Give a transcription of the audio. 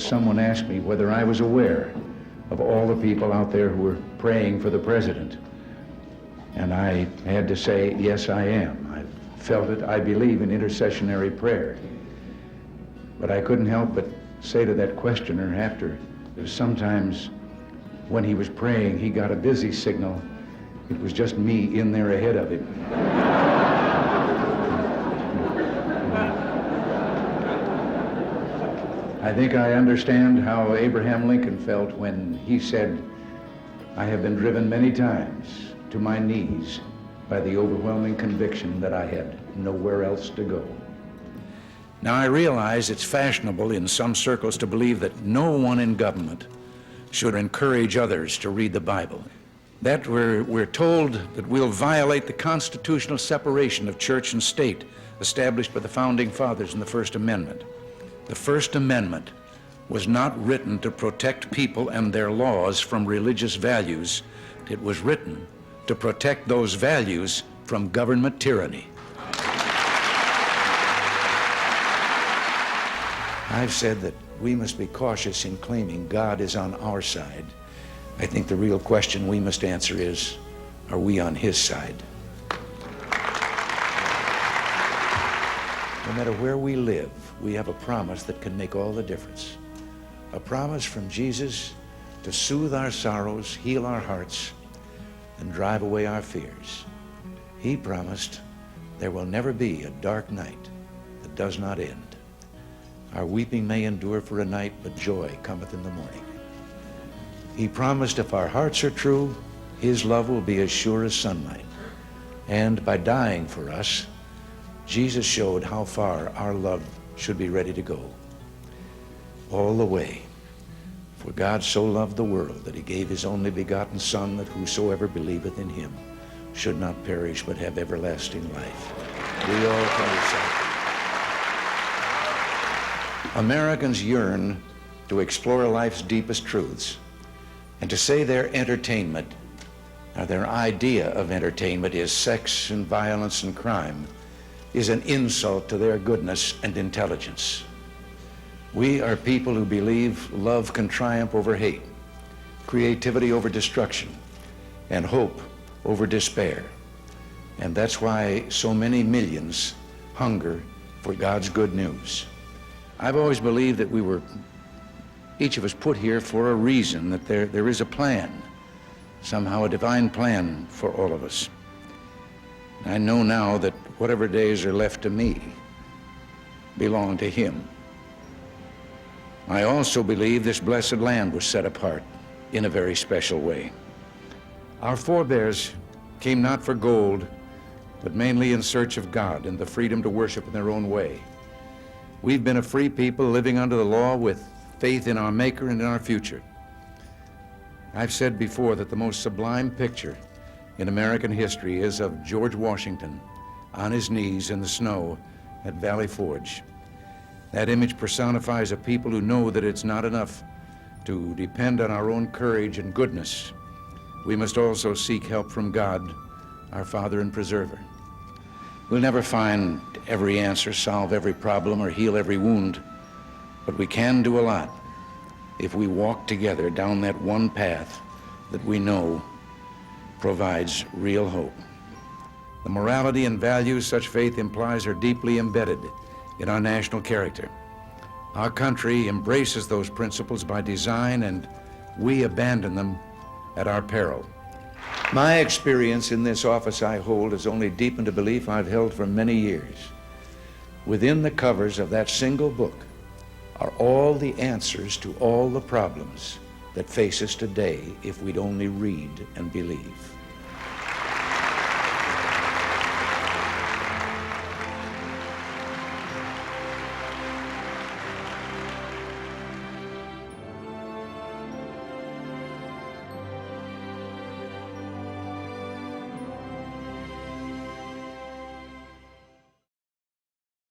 someone asked me whether I was aware of all the people out there who were praying for the president. And I had to say, yes, I am. I felt it. I believe in intercessionary prayer. But I couldn't help but say to that questioner after, sometimes when he was praying, he got a busy signal. It was just me in there ahead of him. I think I understand how Abraham Lincoln felt when he said, "I have been driven many times to my knees by the overwhelming conviction that I had nowhere else to go." Now, I realize it's fashionable in some circles to believe that no one in government should encourage others to read the Bible. That we're told that we'll violate the constitutional separation of church and state established by the Founding Fathers in the First Amendment. The First Amendment was not written to protect people and their laws from religious values. It was written to protect those values from government tyranny. I've said that we must be cautious in claiming God is on our side. I think the real question we must answer is, are we on His side? No matter where we live, we have a promise that can make all the difference. A promise from Jesus to soothe our sorrows, heal our hearts, and drive away our fears. He promised there will never be a dark night that does not end. Our weeping may endure for a night, but joy cometh in the morning. He promised if our hearts are true, His love will be as sure as sunlight. And by dying for us, Jesus showed how far our love should be ready to go. All the way. For God so loved the world that He gave His only begotten Son, that whosoever believeth in Him should not perish but have everlasting life. We all can recite. Americans yearn to explore life's deepest truths, and to say their entertainment, or their idea of entertainment, is sex and violence and crime, is an insult to their goodness and intelligence. We are people who believe love can triumph over hate, creativity over destruction, and hope over despair. And that's why so many millions hunger for God's good news. I've always believed that we were, each of us, put here for a reason, that there is a plan, somehow a divine plan for all of us. I know now that whatever days are left to me belong to Him. I also believe this blessed land was set apart in a very special way. Our forebears came not for gold, but mainly in search of God and the freedom to worship in their own way. We've been a free people living under the law with faith in our Maker and in our future. I've said before that the most sublime picture in American history is of George Washington on his knees in the snow at Valley Forge. That image personifies a people who know that it's not enough to depend on our own courage and goodness. We must also seek help from God, our Father and Preserver. We'll never find every answer, solve every problem, or heal every wound, but we can do a lot if we walk together down that one path that we know provides real hope. The morality and values such faith implies are deeply embedded in our national character. Our country embraces those principles by design, and we abandon them at our peril. My experience in this office I hold has only deepened a belief I've held for many years. Within the covers of that single book are all the answers to all the problems that face us today if we'd only read and believe.